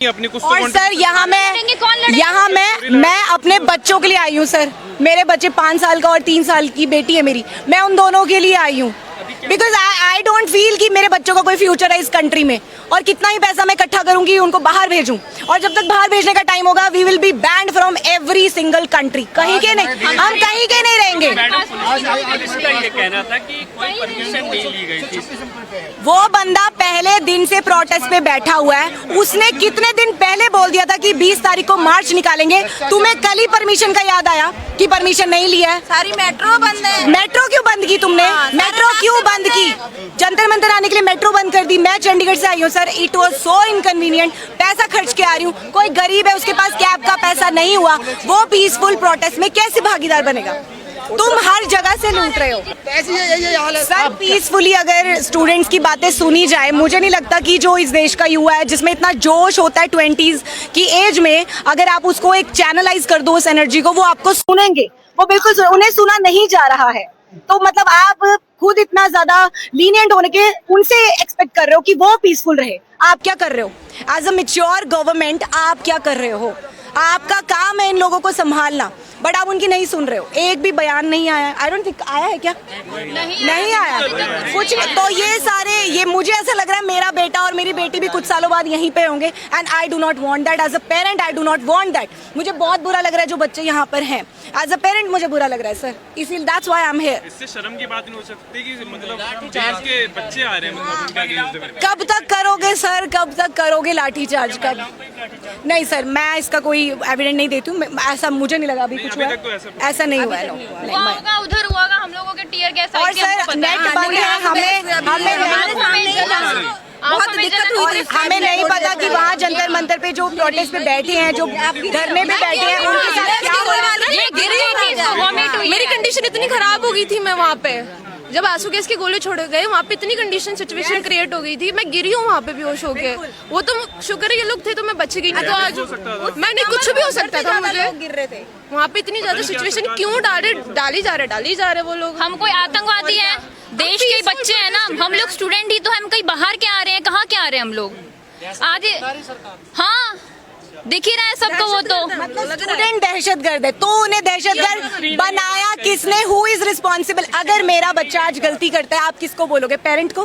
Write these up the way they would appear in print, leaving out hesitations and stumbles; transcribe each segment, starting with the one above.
अपनी कुछ और सर यहाँ मैं अपने बच्चों के लिए आई हूँ सर। मेरे बच्चे 5 साल का और 3 साल की बेटी है मेरी। मैं उन दोनों के लिए आई हूँ बिकॉज आई डोंट फील कि मेरे बच्चों का कोई फ्यूचर है इस कंट्री में। और कितना ही पैसा मैं इकट्ठा करूंगी उनको बाहर भेजूं, और जब तक बाहर भेजने का टाइम होगा we will be banned from every single country. कहीं के नहीं, हम कहीं के नहीं रहेंगे। ये कहना था कि कोई परमिशन नहीं ली गई थी। वो बंदा पहले दिन से प्रोटेस्ट पे बैठा हुआ है। उसने कितने दिन पहले बोल दिया था कि 20 तारीख को मार्च निकालेंगे। तुम्हें कल ही परमिशन का याद आया कि परमिशन नहीं लिया है। सारी मेट्रो बंद है। मेट्रो क्यों बंद की तुमने? मेट्रो क्यों बंद की? जंतर मंतर आने के लिए मेट्रो बंद कर दी। मैं चंडीगढ़ से आई हूँ sir. It was so inconvenient. पैसा खर्च के आ रही हूँ। कोई गरीब है उसके पास कैब का पैसा नहीं हुआ, वो पीसफुल प्रोटेस्ट में कैसे भागीदार बनेगा? तुम हर जगह से लूट रहे हो सर। पीसफुली अगर स्टूडेंट्स की बातें सुनी जाए, मुझे नहीं लगता कि जो इस देश का युवा है जिसमें इतना जोश होता है 20s की एज में, अगर आप उसको एक चैनलाइज कर दो उस एनर्जी को, वो आपको सुनेंगे। वो बिल्कुल उन्हें सुना नहीं जा रहा है। तो मतलब आप खुद इतना ज्यादा लीनियंट होने के उनसे एक्सपेक्ट कर रहे हो कि वो पीसफुल रहे। आप क्या कर रहे हो एज अ मैच्योर गवर्नमेंट? आप क्या कर रहे हो? आपका काम है इन लोगों को संभालना, बट आप उनकी नहीं सुन रहे हो। एक भी बयान नहीं आया। आई डोंट थिंक आया है क्या? नहीं आया कुछ। तो ये सारे, ये मुझे ऐसा लग रहा है मेरा बेटा और मेरी बेटी भी कुछ सालों बाद यहीं पे होंगे। And I do not want that as a parent. I do not want that. मुझे बहुत बुरा लग रहा है जो बच्चे यहाँ पर हैं। एज अ पेरेंट मुझे बुरा लग रहा है सर, इसीलिए that's why I am here. इससे शर्म की बात नहीं हो सकती कि मतलब देश के बच्चे आ रहे हैं, मतलब कब तक करोगे सर? कब तक करोगे लाठीचार्ज? कब? नहीं सर, मैं इसका कोई एविडेंस नहीं देती हूँ। ऐसा मुझे नहीं लगा अभी कुछ हुआ। ऐसा नहीं हुआ है। होगा उधर हुआ, हम लोगों के टीयर गैस। और सर नेट बंद है। हमें नहीं पता कि वहाँ जंतर मंतर पे जो प्रोटेस्ट पे बैठे हैं, जो धरने पे बैठे हैं, उनके साथ क्या हो रहा है। मेरी कंडीशन इतनी खराब हो गई थी, मैं वहाँ पे जब आंसू गैस के गोले छोड़े गए वहाँ पे इतनी कंडीशन सिचुएशन क्रिएट हो गई थी। मैं गिरी हूँ वहाँ पे बेहोश हो गए। वो तो शुक्र है ये लोग थे तो मैं बच गई, नहीं तो आज मैंने कुछ भी हो सकता था। मुझे गिर रहे थे वहाँ पे। इतनी ज्यादा सिचुएशन क्यों डाली जा रहे वो लोग। हम कोई आतंकवादी है? देश के बच्चे हैं ना हम लोग, स्टूडेंट ही तो। हम कहीं बाहर क्या आ रहे हैं, कहाँ क्या आ रहे हैं हम लोग आज? हाँ दिख ही रहा है सबको। वो तो मतलब स्टूडेंट दहशतगर्द है, तो उन्हें दहशतगर्द बनाया किसने? Who is responsible? अगर मेरा बच्चा आज गलती करता है, आप किसको बोलोगे? पेरेंट को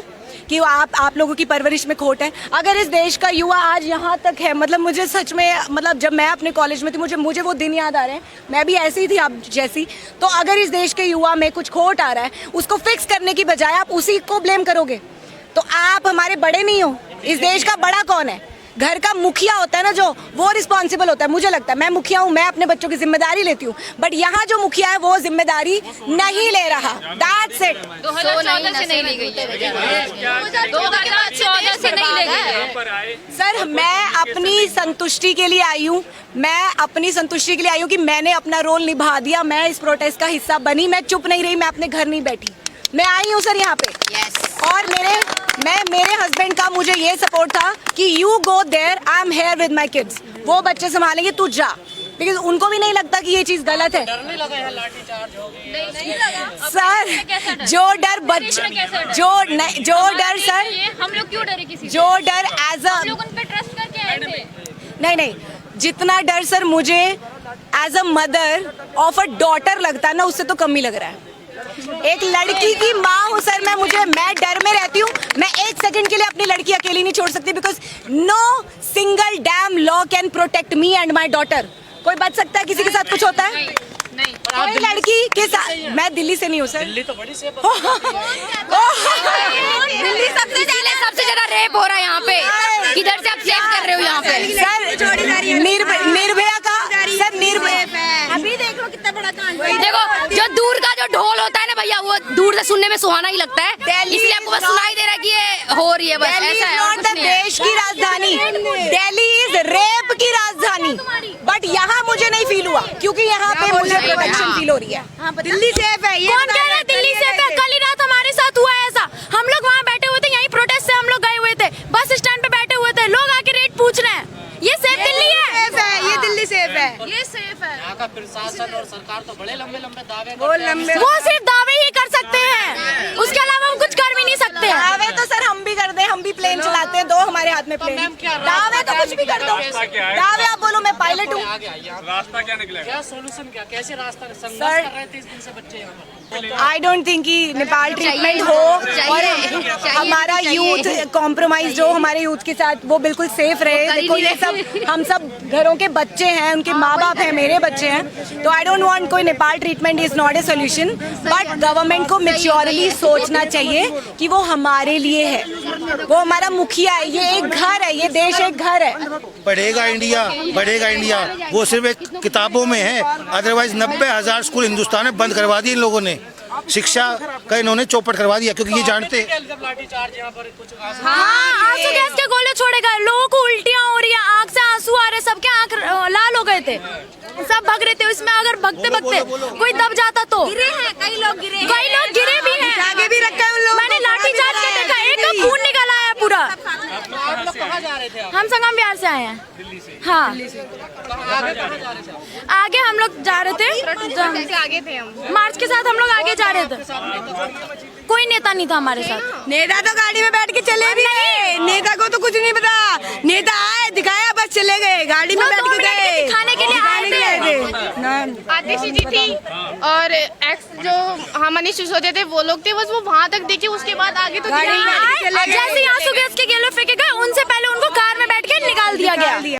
कि आप लोगों की परवरिश में खोट है। अगर इस देश का युवा आज यहाँ तक है, मतलब मुझे सच में, मतलब जब मैं अपने कॉलेज में थी मुझे वो दिन याद आ रहे हैं। मैं भी ऐसी ही थी आप जैसी। तो अगर इस देश के युवा में कुछ खोट आ रहा है, उसको फिक्स करने की बजाय आप उसी को ब्लेम करोगे, तो आप हमारे बड़े नहीं हो। इस देश का बड़ा कौन है? घर का मुखिया होता है ना, जो वो रिस्पॉन्सिबल होता है। मुझे लगता है मैं मुखिया हूँ, मैं अपने बच्चों की जिम्मेदारी लेती हूँ, बट यहाँ जो मुखिया है वो जिम्मेदारी नहीं ले रहा। That's it. 2014 से नहीं ली गई है। 2014 से नहीं ली गई। सर मैं अपनी संतुष्टि के लिए आई हूँ। मैं अपनी संतुष्टि के लिए आई हूँ कि मैंने अपना रोल निभा दिया। मैं इस प्रोटेस्ट का हिस्सा बनी। मैं चुप नहीं रही, मैं अपने घर नहीं बैठी। मैं आई हूँ सर यहाँ पे। और मेरे हस्बैंड का मुझे ये सपोर्ट था कि you go there, I am here with my kids. वो बच्चे संभालेंगे, तू जा। बिकॉज उनको भी नहीं लगता कि ये चीज गलत है। नहीं लगा सर जो डर सर, हम लोग क्यों डरे किसी? जो डर एज अ, लोग उन पे ट्रस्ट करके आए थे। नहीं, जितना डर सर मुझे as a mother of a daughter लगता है ना, उससे तो कम ही लग रहा है। एक लड़की की माँ हूँ सर मैं डर में रहती हूँ। मैं एक सेकंड के लिए अपनी लड़की अकेली नहीं छोड़ सकती, because no single damn law can protect me and my daughter. कोई बच सकता है किसी के साथ कुछ होता है? नहीं। कोई लड़की के साथ। मैं दिल्ली से नहीं हूँ सर। दिल्ली तो बड़ी सेफ दिल्ली सबसे ज्यादा रेप हो रहा है यहाँ पे। किधर से आप सेव कर रहे हो यहाँ पे? सर निर्भया का सर, निर्भया अभी देख लो कितना बड़ा कांड। देखो जो दूर का जो ढोल होता है ना भैया, वो दूर से सुनने में सुहाना ही लगता है, इसलिए आपको बस सुनाई दे रहा है कि ये हो रही है। बस ऐसा है। नॉट द देश की राजधानी, दिल्ली इज रेप की राजधानी। बट यहाँ मुझे नहीं फील हुआ, क्योंकि यहाँ पे मुझे प्रोटेक्शन फील हो रही है। दिल्ली सेफ है। कौन कह रहा है दिल्ली सेफ है? कल ही रात हमारे साथ हुआ है ऐसा। हम लोग वहाँ बैठे हुए थे, यहीं प्रोटेस्ट से हम लोग गए हुए थे, बस स्टैंड पे बैठे हुए थे, लोग आके रेट पूछ रहे हैं। ये सेफ दिल्ली है? ये दिल्ली सेफ है। ये सेफ है। यहाँ का प्रशासन और सरकार तो बड़े लंबे दावे वो सिर्फ दावे ही कर सकते हैं, उसके अलावा हम कुछ कर भी नहीं सकते हैं। दावे तो सर हम भी कर दें, हम भी प्लेन चलाते हैं, दो हमारे हाथ में प्लेन। दावे तो कुछ भी कर दो, दावे आप बोलो मैं पायलट हूँ। रास्ता क्या निकलेगा? क्या सोल्यूशन, क्या कैसे रास्ता सर, संघर्ष कर रहे थे इस दिन से बच्चे यहाँ पर? आई डोंट थिंक कि नेपाल ट्रीटमेंट हो और हमारा यूथ कॉम्प्रोमाइज हो हमारे यूथ के साथ, वो बिल्कुल सेफ रहे। देखो ये सब हम सब घरों के बच्चे हैं, उनके माँ बाप हैं, मेरे बच्चे हैं, तो आई डोंट वांट कोई Nepal treatment is not a solution. But government को मैच्योरली सोचना चाहिए कि वो हमारे लिए है, वो हमारा मुखिया है, ये एक घर है, ये देश एक घर है। बढ़ेगा इंडिया, बढ़ेगा इंडिया, वो सिर्फ एक किताबों में है। अदरवाइज 90,000 स्कूल हिंदुस्तान में बंद करवा दिए इन लोगों ने, शिक्षा का इन्होंने चौपट करवा दिया, क्योंकि ये जानते जब लाठीचार्ज यहाँ पर कुछ हाँ, आंसू गैस के गोले छोड़े गए, लोगों को उल्टियां हो रही है, आंख से आंसू आ रहे, सबके आंख लाल हो गए थे, सब भग रहे थे। उसमें अगर भगते भगते कोई दब जाता तो गिरे हैं, कई लोग गिरे हैं, कई लोग गिरे भी हैं, आगे भी रखा है उन लोगों मैंने को। लाठीचार्ज के देखा, एक का खून निकल आया पूरा। आप लोग कहाँ जा रहे थे? हम संगम बिहार से आए हैं। हाँ, आगे कहाँ जा रहे थे? आगे हम लोग जा रहे थे, आगे थे हम। मार्च के साथ हम लोग आगे जा रहे थे। कोई नेता नहीं था हमारे साथ। नेता तो गाड़ी में बैठ के चले भी गए, नेता को तो कुछ नहीं पता, नेता आए दिखाया बस चले गए, गाड़ी में बैठ के गए, दिखाने के लिए आए थे। आतिशी जी थी और एक्स जो मनीष सिसोदिया थे वो लोग थे, बस वो वहाँ तक देखे, उसके बाद आगे तो गाड़ी में बैठ के चले गए। जैसे आंसू गैस के गोले फेंके गए, उनसे पहले उनको कार में बैठ के निकाल दिया गया।